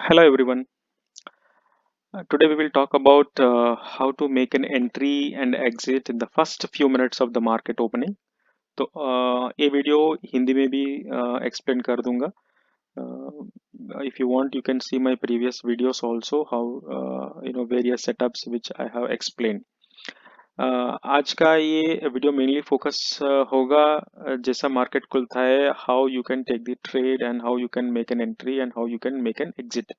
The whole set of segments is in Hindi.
Hello everyone. Today we will talk about how to make an entry and exit in the first few minutes of the market opening. तो ये वीडियो हिंदी में भी एक्सप्लेन कर दूंगा. If you want, you can see my previous videos also how various setups which I have explained. आज का ये वीडियो मेनली फोकस होगा जैसा मार्केट खुलता है how you can take the trade and how you can make an entry and how you can make an exit.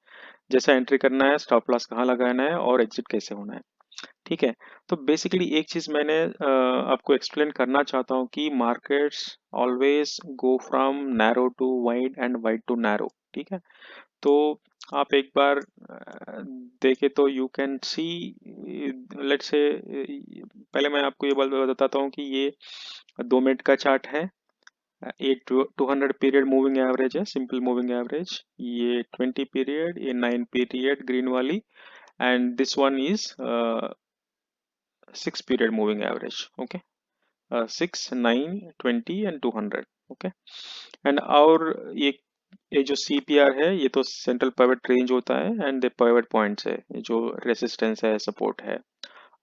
जैसा एंट्री करना है, स्टॉप लॉस कहाँ लगाना है और एग्जिट कैसे होना है. ठीक है. तो बेसिकली एक चीज मैंने आपको एक्सप्लेन करना चाहता हूँ कि markets always go from narrow to wide and wide to narrow. ठीक है. तो आप एक बार देखे तो you can see, let's say, पहले मैं आपको ये बताता हूँ कि ये 2 मिनट का चार्ट है. ये 200 पीरियड मूविंग एवरेज है, सिंपल मूविंग एवरेज. ये 20 पीरियड, ये 9 पीरियड ग्रीन वाली, and this one is 6 period moving average. Okay. 6, 9, 20 and 200. Okay. And और ये जो CPR है ये तो सेंट्रल पिवट रेंज होता है एंड द पिवट पॉइंट्स है, ये जो रेसिस्टेंस है, सपोर्ट है.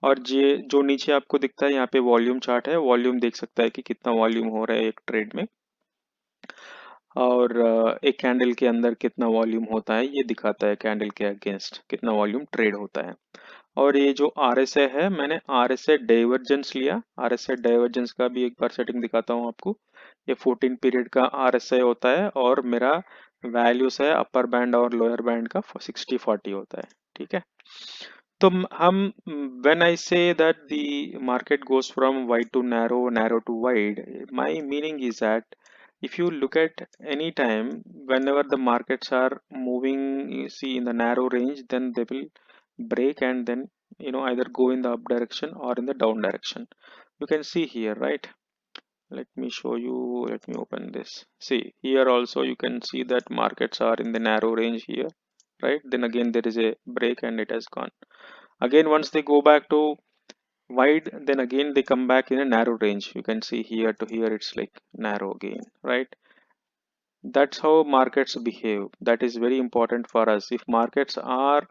और ये जो नीचे आपको दिखता है यहाँ पे वॉल्यूम चार्ट है, वॉल्यूम देख सकता है कि कितना वॉल्यूम हो रहा है एक ट्रेड में. और एक कैंडल के अंदर कितना वॉल्यूम होता है ये दिखाता है, कैंडल के अगेंस्ट कितना वॉल्यूम ट्रेड होता है. और ये जो RSI है, मैंने RSI डाइवर्जेंस लिया. RSI डाइवर्जेंस का भी एक बार सेटिंग दिखाता हूँ आपको. ये 14 पीरियड का RSI होता है और मेरा वैल्यूज है अपर बैंड और लोअर बैंड का 60-40 होता है. ठीक है. तो हम, when I say that the market goes from wide to narrow, narrow to wide, my meaning is that if you look at any time, whenever the markets are moving, you see in the narrow range, then they will break and then either go in the up direction or in the down direction. You can see here, right? Let me show you. Let me open this. See here also you can see that markets are in the narrow range here, right? Then again there is a break and it has gone. Again once they go back to wide, then again they come back in a narrow range. You can see here to here it's like narrow again, right? That's how markets behave. That is very important for us. If markets are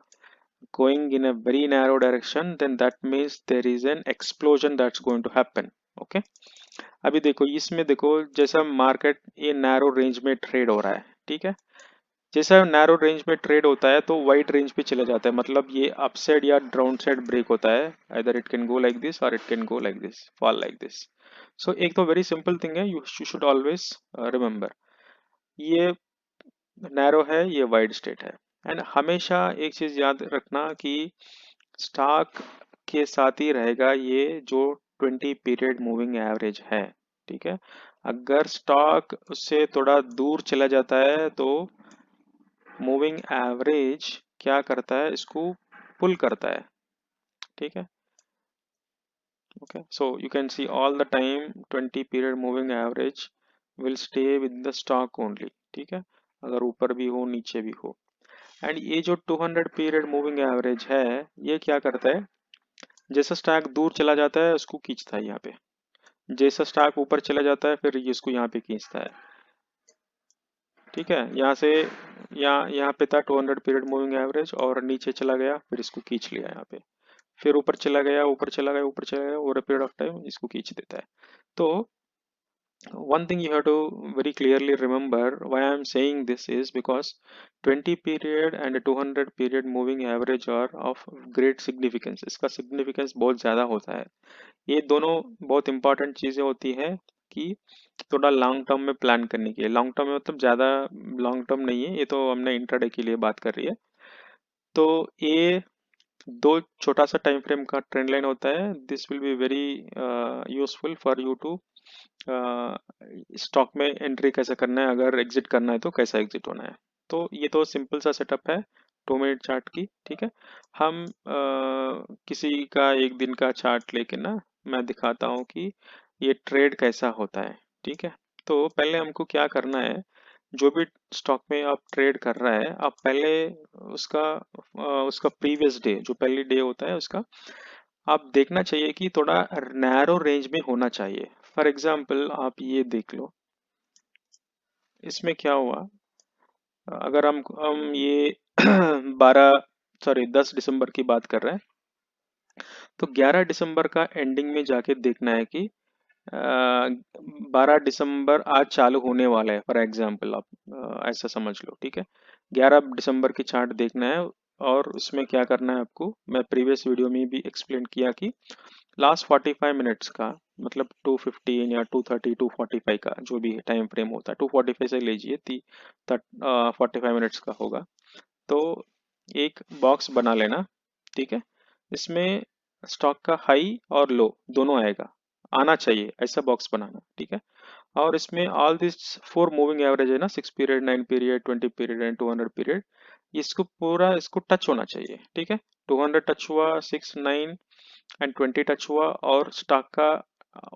going in a very narrow direction, then that means there is an explosion that's going to happen. Okay. अभी देखो इसमें, देखो जैसा मार्केट ये नैरो रेंज में ट्रेड हो रहा है. ठीक है. जैसा नैरो रेंज में ट्रेड होता है तो वाइड रेंज पे चले जाता है, मतलब ये अपसाइड या डाउन साइड ब्रेक होता है. Either it can go like this और it can go like this, fall like this. So एक तो वेरी सिंपल थिंग है, यू शुड ऑलवेज रिमेंबर, ये नैरो है, ये वाइड स्टेट है. एंड हमेशा एक चीज याद रखना कि स्टॉक के साथ ही रहेगा ये जो 20 पीरियड मूविंग एवरेज है. ठीक है. अगर स्टॉक उससे थोड़ा दूर चला जाता है तो मूविंग एवरेज क्या करता है, इसको पुल करता है. ठीक है. Okay. So you can see all the time 20 period moving average will stay with the stock only. ठीक है. अगर ऊपर भी हो नीचे भी हो. एंड ये जो 200 पीरियड मूविंग एवरेज है, ये क्या करता है, जैसा स्टॉक दूर चला जाता है उसको खींचता है यहाँ पे. जैसा स्टॉक ऊपर चला जाता है फिर ये इसको यहाँ पे खींचता है. ठीक है. यहाँ से यहाँ यहाँ पे था 200 पीरियड मूविंग एवरेज और नीचे चला गया, फिर इसको खींच लिया यहाँ पे. फिर ऊपर चला गया, ऊपर चला गया, ऊपर चला गया, over a period of time इसको खींच देता है. तो one thing you have to very clearly remember, why I am saying this is because 20 period and 200 period moving average are of great significance. इसका significance बहुत ज़्यादा होता है. ये दोनों बहुत इंपॉर्टेंट चीज़ें होती हैं कि थोड़ा लॉन्ग टर्म में प्लान करने के लिए. लॉन्ग टर्म में मतलब ज़्यादा लॉन्ग टर्म नहीं है, ये तो हमने इंट्राडे के लिए बात कर रही है. तो ये दो छोटा सा टाइम फ्रेम का ट्रेंड लाइन होता है. This will be very useful for you to stock में एंट्री कैसे करना है, अगर एग्जिट करना है तो कैसा एग्जिट होना है. तो ये तो सिंपल सा सेटअप है 2 मिनट चार्ट की. ठीक है. हम किसी का एक दिन का चार्ट लेके ना मैं दिखाता हूँ कि ये ट्रेड कैसा होता है. ठीक है. तो पहले हमको क्या करना है, जो भी स्टॉक में आप ट्रेड कर रहा है, आप पहले उसका उसका प्रीवियस डे, जो पहली डे होता है उसका, आप देखना चाहिए कि थोड़ा नैरो रेंज में होना चाहिए. फॉर एग्जाम्पल आप ये देख लो, इसमें क्या हुआ, अगर हम ये 10 दिसंबर की बात कर रहे हैं। तो 11 दिसंबर का एंडिंग में जाके देखना है कि 12 दिसंबर आज चालू होने वाला है, फॉर एग्जाम्पल आप ऐसा समझ लो, ठीक है। 11 दिसंबर की चार्ट देखना है, और उसमें क्या करना है आपको, मैं प्रीवियस वीडियो में भी एक्सप्लेन किया कि लास्ट 45 मिनट्स का, मतलब 215 या 230 245 का जो भी टाइम फ्रेम होता है, 245 से लीजिए 45 मिनट्स का होगा। तो एक बॉक्स बना लेना, ठीक है। इसमें स्टॉक का हाई और लो दोनों आएगा, आना चाहिए ऐसा बॉक्स बनाना, ठीक है। और इसमें ऑल दिस 4 मूविंग एवरेज है ना, 6 period, 9 period, 20 period and 200 period, इसको पूरा इसको टच होना चाहिए, ठीक है। 200 टच हुआ, 6, 9 एंड 20 टच हुआ, और स्टॉक का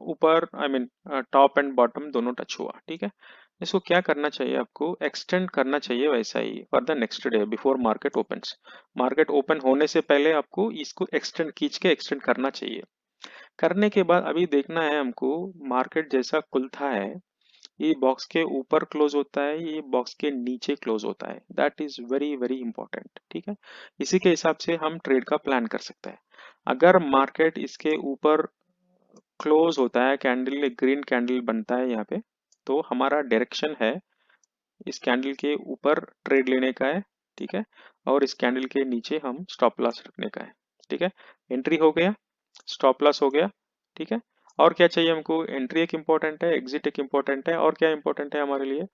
ऊपर I mean top and bottom दोनों टच हुआ, ठीक है। इसको क्या करना चाहिए, आपको एक्सटेंड करना चाहिए वैसा ही for the next day before market opens. Market open होने से पहले आपको इसको एक्सटेंड खींच के एक्सटेंड करना चाहिए। करने के बाद अभी देखना है हमको, मार्केट जैसा खुलता है, ये बॉक्स के ऊपर क्लोज होता है, ये बॉक्स के नीचे क्लोज होता है, that is very very important, ठीक है। इसी के हिसाब से हम ट्रेड का प्लान कर सकते हैं। अगर मार्केट इसके ऊपर क्लोज होता है, कैंडल ग्रीन कैंडल बनता है यहाँ पे, तो हमारा डायरेक्शन है इस कैंडल के ऊपर ट्रेड लेने का है, ठीक है। और इस कैंडल के नीचे हम स्टॉप लॉस रखने का है, ठीक है। एंट्री हो गया, स्टॉप लॉस हो गया, ठीक है। और क्या चाहिए हमको, एंट्री एक इम्पोर्टेंट है, एग्जिट एक इम्पोर्टेंट है, और क्या इम्पोर्टेंट है हमारे लिए,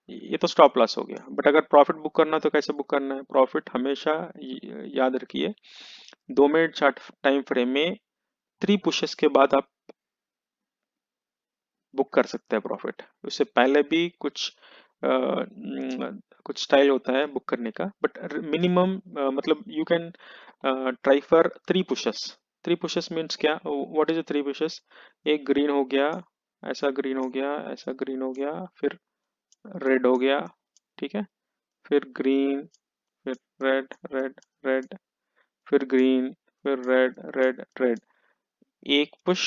ये तो स्टॉप लॉस हो गया। बट अगर प्रॉफिट बुक करना है तो कैसे बुक करना है, प्रॉफिट हमेशा याद रखिए 2 मिनट चार्ट टाइम फ्रेम में 3 पुशेस के बाद आप बुक कर सकते हैं प्रॉफिट। उससे पहले भी कुछ स्टाइल होता है बुक करने का, बट मिनिमम मतलब you can try for 3 pushes. 3 pushes means क्या, व्हाट इज 3 पुशेस, एक ग्रीन हो गया, ऐसा ग्रीन हो गया, ऐसा ग्रीन हो गया, फिर रेड हो गया, ठीक है, फिर ग्रीन, फिर रेड रेड रेड, फिर ग्रीन, फिर रेड रेड रेड, एक पुश,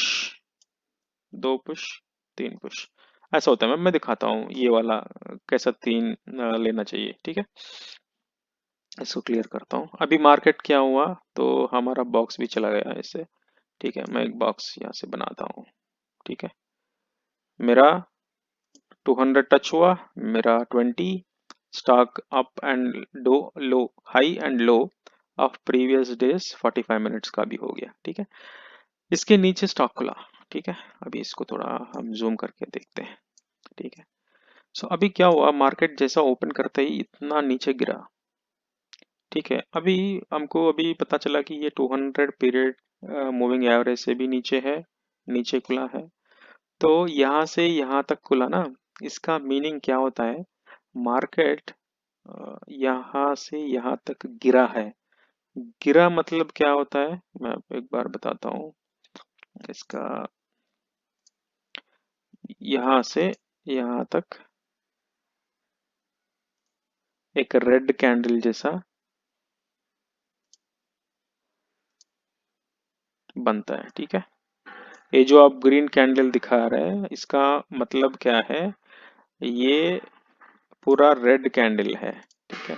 2 पुश, 3 पुश, ऐसा होता है। मैं दिखाता हूँ ये वाला कैसा 3 लेना चाहिए, ठीक है। इसको क्लियर करता हूँ। अभी मार्केट क्या हुआ, तो हमारा बॉक्स भी चला गया इससे, ठीक है। मैं एक बॉक्स यहाँ से बनाता हूँ, ठीक है। मेरा 200 टच हुआ, मेरा 20, stock up and low, low high and low of previous days 45 minutes का भी हो गया, ठीक है। इसके नीचे स्टॉक खुला, ठीक है। अभी इसको थोड़ा हम जूम करके देखते हैं, ठीक है। सो अभी क्या हुआ, मार्केट जैसा ओपन करते ही इतना नीचे गिरा, ठीक है। अभी हमको अभी पता चला कि ये 200 पीरियड मूविंग एवरेज से भी नीचे है, नीचे खुला है। तो यहाँ से यहाँ तक खुला ना, इसका मीनिंग क्या होता है, मार्केट यहाँ से यहाँ तक गिरा है। गिरा मतलब क्या होता है, मैं आपको एक बार बताता हूँ इसका। यहाँ से यहाँ तक एक रेड कैंडल जैसा बनता है, ठीक है। ये जो आप ग्रीन कैंडल दिखा रहे हैं, इसका मतलब क्या है, ये पूरा रेड कैंडल है, ठीक है।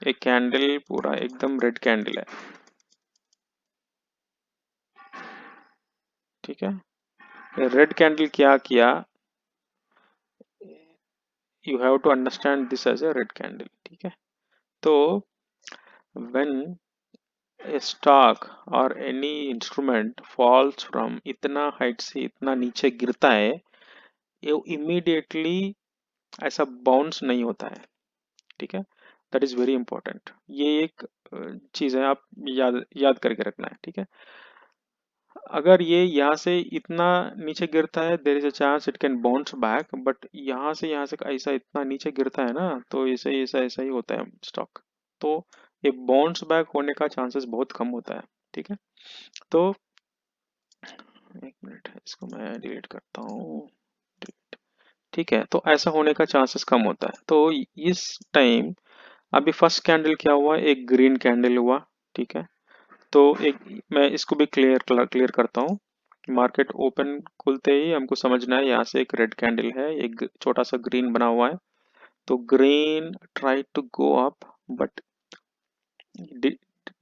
एक कैंडल पूरा एकदम रेड कैंडल है, ठीक है। रेड कैंडल क्या किया, you have to understand this as a red candle, ठीक है। तो व्हेन ए स्टॉक और एनी इंस्ट्रूमेंट फॉल्स फ्रॉम इतना हाइट से इतना नीचे गिरता है, ये इमीडिएटली ऐसा बाउंस नहीं होता है, ठीक है। That is very important. ये एक चीज है, आप याद याद करके रखना है, ठीक है। अगर ये यहाँ से इतना नीचे गिरता है, there is a chance it can bounce back, but यहाँ से ऐसा इतना नीचे गिरता है ना, तो ऐसा ऐसा ऐसा ही होता है स्टॉक। तो ये बाउंस बैक होने का चांसेस बहुत कम होता है, ठीक है। तो एक मिनट, इसको मैं डिलीट करता हूँ, ठीक है। तो ऐसा होने का चांसेस कम होता है। तो इस टाइम अभी फर्स्ट कैंडल क्या हुआ, एक ग्रीन कैंडल हुआ, ठीक है। तो एक मैं इसको भी क्लियर करता हूँ। मार्केट ओपन खुलते ही हमको समझना है, यहाँ से एक रेड कैंडल है, एक छोटा सा ग्रीन बना हुआ है, तो green try to go up but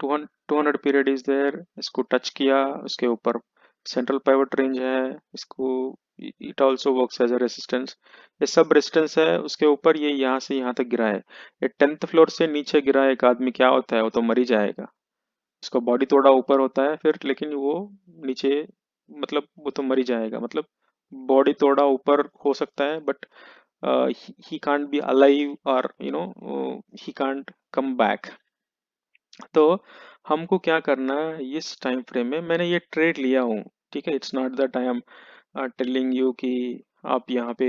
200 period is there, इसको टच किया, उसके ऊपर सेंट्रल पाइवट रेंज है, इसको it also works as a resistance, ये सब रेसिस्टेंस है उसके ऊपर, ये यहाँ से यहाँ तक गिरा है, ये 10th फ्लोर से नीचे गिरा है एक आदमी, क्या होता है, वो तो मर ही जाएगा। उसका बॉडी थोड़ा ऊपर होता है फिर, लेकिन वो नीचे, मतलब वो तो मर ही जाएगा, मतलब बॉडी थोड़ा ऊपर हो सकता है but he can't be alive, और ही कांट कम बैक। तो हमको क्या करना है इस टाइम फ्रेम में, मैंने ये ट्रेड लिया हूँ, ठीक है, it's not that I am telling you कि आप यहाँ पे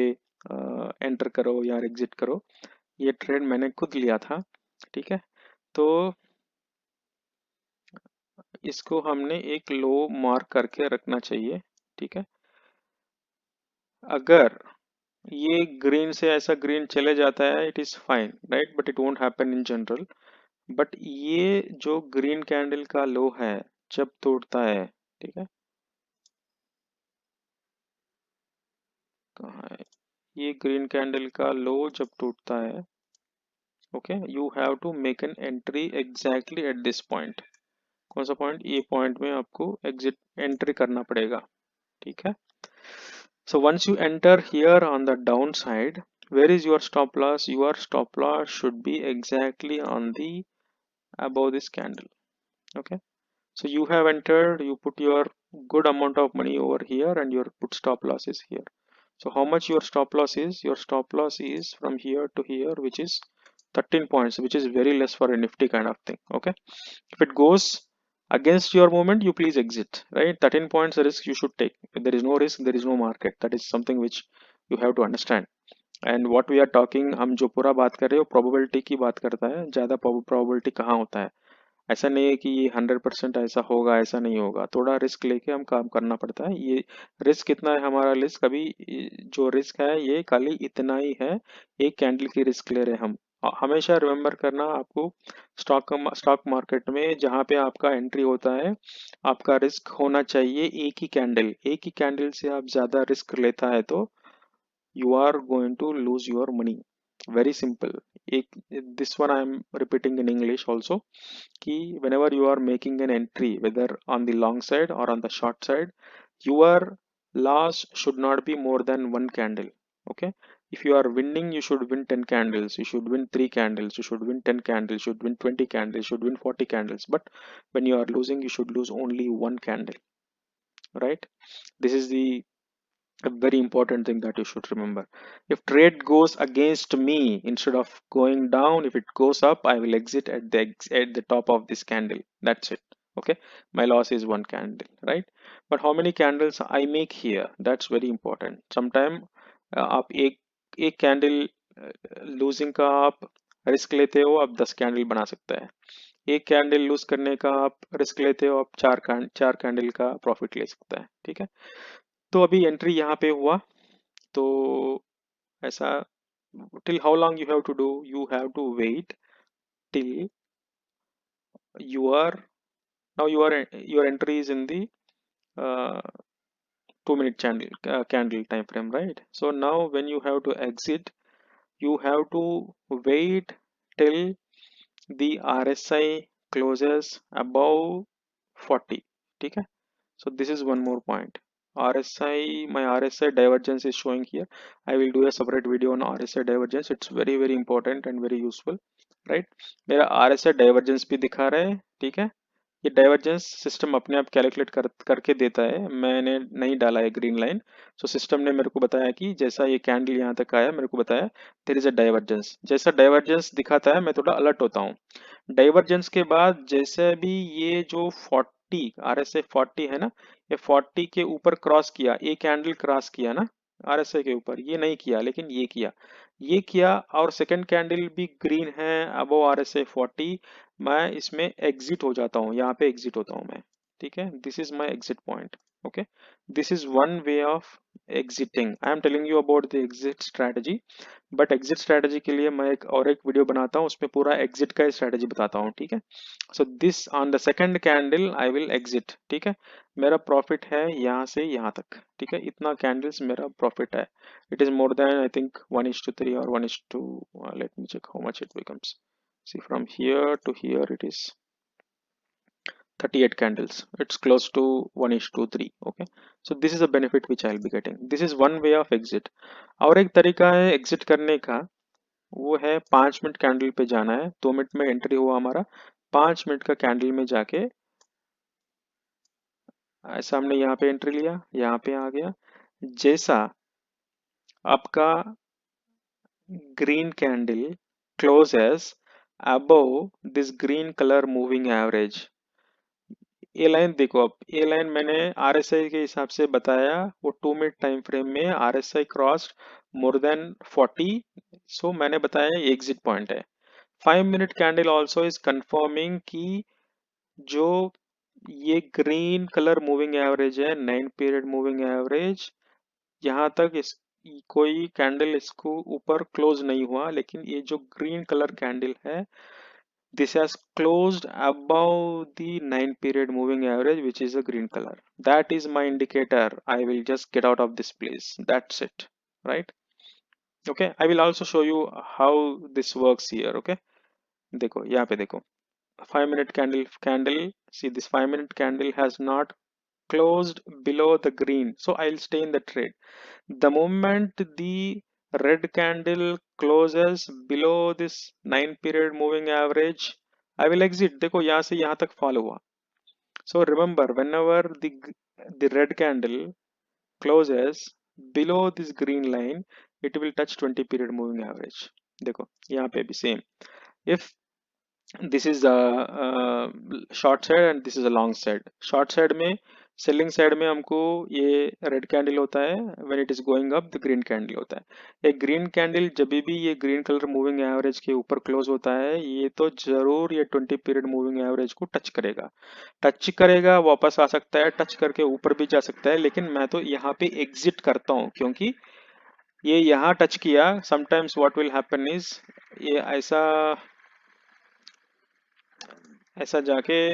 एंटर करो या एग्जिट करो, ये ट्रेड मैंने खुद लिया था, ठीक है। तो इसको हमने एक लो मार्क करके रखना चाहिए, ठीक है। अगर ये ग्रीन से ऐसा ग्रीन चले जाता है it is fine, right, but it won't happen in general. But ये जो ग्रीन कैंडल का लो है जब टूटता है, ठीक है, कहाँ है, ये ग्रीन कैंडल का लो जब टूटता है, okay, you have to make an entry exactly at this point. कौन सा पॉइंट, ये पॉइंट में आपको एग्जिट एंट्री करना पड़ेगा, ठीक है। So once you enter here on the downside, where is your stop loss? Your stop loss should be exactly on the above this candle. Okay. So you have entered, you put your good amount of money over here and your put stop loss is here. So how much your stop loss is? Your stop loss is from here to here, which is 13 points, which is very less for a nifty kind of thing. Okay. If it goes against your movement, you please exit, right? 13 points risk you should take. If there is no risk, there is no market. That is something which you have to understand. And what we are talking, हम जो पूरा बात कर रहे हैं वो प्रोबेबिलिटी की बात करता है, ज़्यादा प्रोबेबिलिटी कहाँ होता है, ऐसा नहीं है कि ये 100% ऐसा होगा, ऐसा नहीं होगा, थोड़ा रिस्क लेके हम काम करना पड़ता है। ये रिस्क कितना है हमारा, रिस्क अभी जो रिस्क है ये खाली इतना ही है, एक कैंडल की रिस्क ले रहे हैं हम। हमेशा रिमेम्बर करना आपको, स्टॉक मार्केट में जहाँ पे आपका एंट्री होता है आपका रिस्क होना चाहिए एक ही कैंडल, एक ही कैंडल से आप ज़्यादा रिस्क लेता है तो you are going to lose your money, very simple। एक this one I am repeating in English also, कि whenever you are making an entry whether on the long side or on the short side, your loss should not be more than one candle, okay। if you are winning you should win 10 candles, you should win 3 candles, you should win 10 candles, you should win 20 candles, you should win 40 candles, but when you are losing you should lose only one candle, right? This is the a very important thing that you should remember. If trade goes against me, instead of going down, if it goes up, I will exit at the top of this candle, that's it, okay, my loss is one candle, right? But how many candles I make here, that's very important। sometime आप एक कैंडल लूजिंग का आप रिस्क लेते हो, आप 10 कैंडल बना सकता है। एक कैंडल लूज करने का आप रिस्क लेते हो, आप चार कैंडल का प्रॉफिट ले सकता है, ठीक है। तो अभी एंट्री यहाँ पे हुआ, तो ऐसा till how long you have to do, you have to wait till your now your entry is in the uh, 2 minute candle time frame, right? So now when you have to exit, you have to wait till the RSI closes above 40, ठीक है। So this is one more point, RSI, my RSI divergence is showing here, I will do a separate video on RSI divergence, it's very important and very useful, right? मेरा RSI divergence भी दिखा रहा है, ठीक है। ये डाइवर्जेंस सिस्टम अपने आप कैलकुलेट करके देता है, मैंने नहीं डाला है ग्रीन लाइन। सो सिस्टम ने मेरे को बताया कि जैसा ये कैंडल यहाँ तक आया, मेरे को बताया देयर इज अ डाइवर्जेंस, जैसा डाइवर्जेंस दिखाता है मैं थोड़ा अलर्ट होता हूँ। डाइवर्जेंस के बाद जैसे भी ये जो 40 RSI 40 है ना, ये 40 के ऊपर क्रॉस किया, एक कैंडल क्रॉस किया ना RSI के ऊपर, ये नहीं किया लेकिन ये किया और सेकंड कैंडल भी ग्रीन है अबव RSI 40, मैं इसमें एग्जिट हो जाता हूँ, यहाँ पे एग्जिट होता हूँ मैं, ठीक है। This is my exit point. Okay, this is one way of exiting. I am telling you about the exit strategy, but exit strategy के लिए मैं एक और एक वीडियो बनाता हूँ, उसमें पूरा एग्जिट का स्ट्रेटजी बताता हूँ, ठीक है। So this on the second candle I will exit, ठीक है। मेरा प्रॉफिट है यहाँ से यहाँ तक, ठीक है, इतना कैंडल्स मेरा प्रॉफिट है। It is more than I think 1:3 और 1:2, let me check how much it becomes. See from here to here it is 38 candles. It's close to 1:3. Okay, so this is a benefit which I'll be getting. This is one way of exit. और एक तरीका है एग्जिट करने का, वो है 5 मिनट कैंडल पे जाना है। 2 मिनट में एंट्री हुआ हमारा, 5 मिनट का कैंडल में जाके ऐसा हमने यहाँ पे एंट्री लिया, यहाँ पे आ गया। जैसा आपका green candle closes above this green color moving average, ए लाइन देखो, अब ए लाइन मैंने आरएसआई के हिसाब से बताया, वो 2 मिनट टाइम फ्रेम में RSI crossed more than 40, so मैंने बताया ये एग्जिट पॉइंट है। 5 minute candle also is confirming कि जो ये ग्रीन कलर मूविंग एवरेज है, 9 पीरियड मूविंग एवरेज, यहाँ तक इस कोई कैंडल इसको ऊपर क्लोज नहीं हुआ, लेकिन ये जो ग्रीन कलर कैंडल है, this has closed above the 9 period moving average, which is a green color. That is my indicator. I will just get out of this place. That's it, right? Okay, I will also show you how this works here. Okay, देखो यहाँ पे देखो, 5 minute candle, see this 5 minute candle has not closed below the green, so I'll stay in the trade. The moment the red candle closes below this 9 period moving average, I will exit. देखो यहाँ से यहाँ तक फॉलो हुआ। So remember, whenever the red candle closes below this green line, it will touch 20 period moving average. देखो यहाँ पे भी same. If this is a short side and this is a long side, short side में सेलिंग साइड में हमको ये रेड कैंडल होता है, when it is going up the green candle होता है। एक ग्रीन कैंडल जब भी ये ग्रीन कलर मूविंग एवरेज के ऊपर क्लोज होता है, ये तो जरूर ये 20 पीरियड मूविंग एवरेज को टच करेगा, वापस आ सकता है, टच करके ऊपर भी जा सकता है, लेकिन मैं तो यहाँ पे एग्जिट करता हूँ, क्योंकि ये यहाँ टच किया। Sometimes what will happen is, ये ऐसा जाके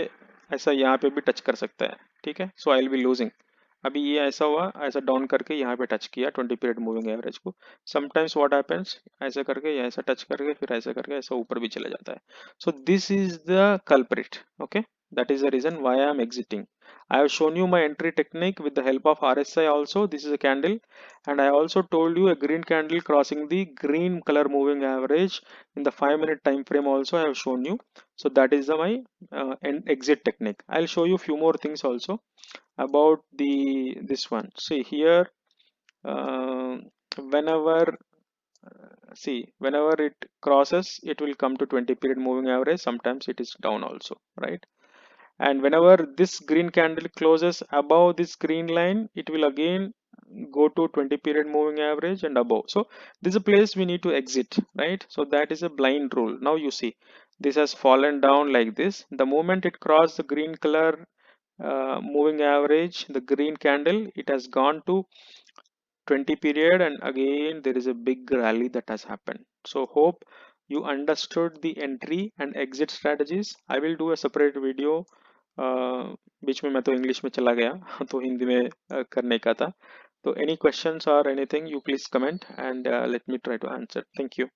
ऐसा यहाँ पे भी टच कर सकता है, ठीक है। सो आई विल बी लूजिंग। अभी ये ऐसा हुआ, ऐसा डाउन करके यहाँ पे टच किया 20 पीरियड मूविंग एवरेज को। समटाइम्स व्हाट हैपेंस, ऐसा करके या ऐसा टच करके फिर ऐसा करके ऐसा ऊपर भी चला जाता है। So this is the culprit, okay, that is the reason why I am exiting. I have shown you my entry technique with the help of RSI also. This is a candle, and I also told you a green candle crossing the green color moving average in the 5 minute time frame also I have shown you. So that is my exit technique. I'll show you few more things also about this one. See here, uh, whenever whenever it crosses, it will come to 20 period moving average. Sometimes it is down also, right? And whenever this green candle closes above this green line, it will again go to 20 period moving average and above. So this is a place we need to exit, right? So that is a blind rule. Now you see this has fallen down like this. The moment it crossed the green color moving average, the green candle, it has gone to 20 period, and again there is a big rally that has happened. So hope you understood the entry and exit strategies. I will do a separate video. बीच में मैं तो इंग्लिश में चला गया तो हिंदी में करने का था। तो एनी क्वेश्चंस और anything, you please comment and let me try to answer. Thank you.